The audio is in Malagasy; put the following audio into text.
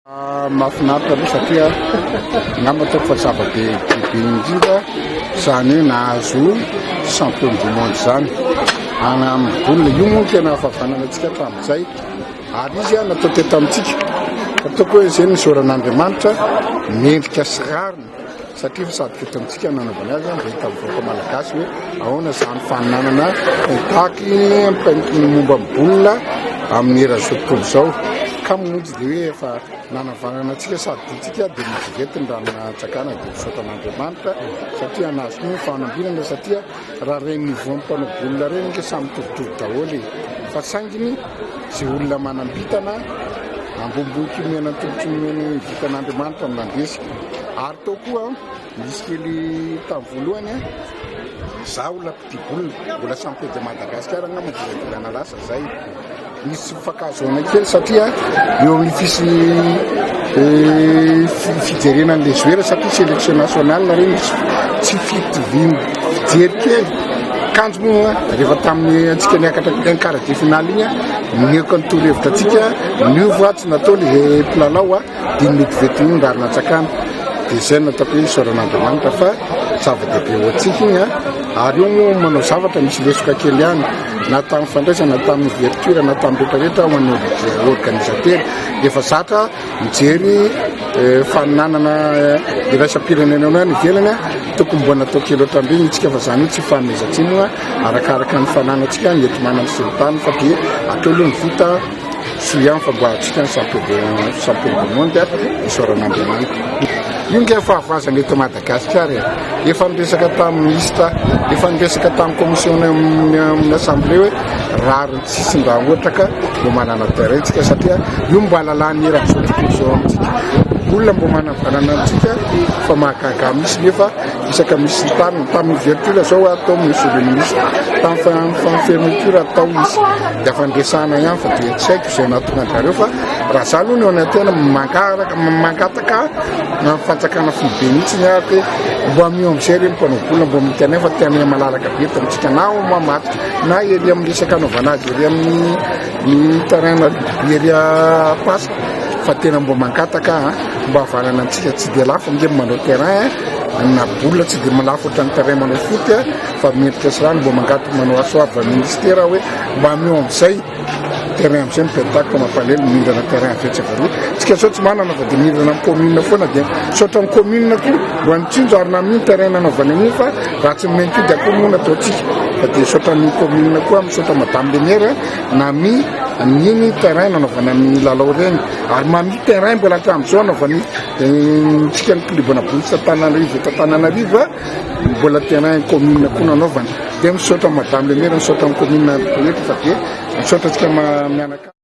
Mahafinaritra aloha satria namako fa zava-be be indrindra zany hoe nahazo champion du monde zany ana amin'ny baolina io moa tena ahafavanana antsika hatramin'izay ary izy natao teto amintsika ataoko hoe izay nizoran'Andriamanitra mendrika sy rariny satria sady teto amintsika nanaovana azy mba hita mivoaka malagasy hoe ahoana izany faninanana kontaky momba amin'ny baolina amin'ny era zao tontolo izao ka monjy dia hoe efa nanavanana antsika sady tsika dia mivetivety ny raha natsakana dia misaotan'Andriamanitra satria nahazo ny fanambinana satria raha reny niveau mpanao baolina reny nke samy mitovitovy daholo fa sainginy izay olona manambitana ambomboky mena tolotra ny vitan'Andriamanitra amin'andesika ary tao koa misy kely tamin'ny voalohany za olona mpity baolina mbola champion de Madagasikara nga mavolana lasa zay misy fakazoana kely satria eo amin'ny fisy fijerenan'ny lezoera satria sélection nationale reny tsy fijery kely kanjo moa rehefa tamin'ny antsika niakatra quart de finale igny nieko ny torohevitra atsika niova tsy natao le mpilalao dia mivetivety ny rary natsakana dia zay nataoko hoe isoran'Andriamanitra fa zava-dehibe ho antsika igny ary io moa manao zavatra misy lesoka kely ihany na tamin'ny fandraisana na tamin'ny ouverture na tamin'ny rehetrarehetra ho an'ny organisateur efa zatra mijery faninanana iraisam-pirenena ihany ivelany tokony mbo natao kely ohatran'ireny itsika fa zany io tsy fanomezantsiny arakaraka ny fananantsika nety manana sytany fa dia atao aloha ny vita so ihany fa mbo atsika ny champion du monde isoran'Andriamanitra io nge fahavazana eto Madagasikara efa niresaka tamin'ny ministre efa niresaka tamin'ny commission amin'ny assemblée hoe rariny tsisy mba ohatra ka mbo manana terrain tsika satria io mbo alalany eran'izao tontolo izao amintsika olona mbo manavanana antsika fa mahagaga misy nefa isaka misy tany tamin'ny ouverture zao atao monsieur le ministre tamin'ny fermeture atao izy dia fandresana ihany fa dia tsy haiko izay nahatonga anjareo fa raha zany io ny ao anatena mangataka fanjakana fibe mihitsy nyaraka mbo amin'io amin'izay reny mpanao baolina mbo mitena fa tena malalaka be tamitsika na mamaty na ery amin'ny resaka anaovana azy ery amin'ny terrain ery pasa fa tena mbo mangataka mbo havanana antsika tsy dia lafo nge manao terrain na baolina tsy dia malafo ohatran'ny terrain manao foty fa mendrika sy rano mbo mangataka manao asoava ministera hoe mbo amin'io amin'izay terrain amin'izay mipetaka mampalelo mihindrana terrain avetsaka roa tsika zao tsy manana fa dia mihindrana amin'ny commune foana dia saotra ny commune koa mbo anitsinjo ary na amin'iny terrain nanaovana an'iny fa raha tsy mimenty dia akoho moa nataontsika fa dia saotra ny commune koa misaotra madame le maire na niny terrain nanaovana amin'ny lalao reny ary mami terrain mbola hatramin'izao anaovany tsika ny klubana boulisa Tananarivo eto Tananarivo mbola terrain commune koa nanaovana dia misaotra madame le maire misaotra ny commune rehetra fa dia misaotra tsika mianaka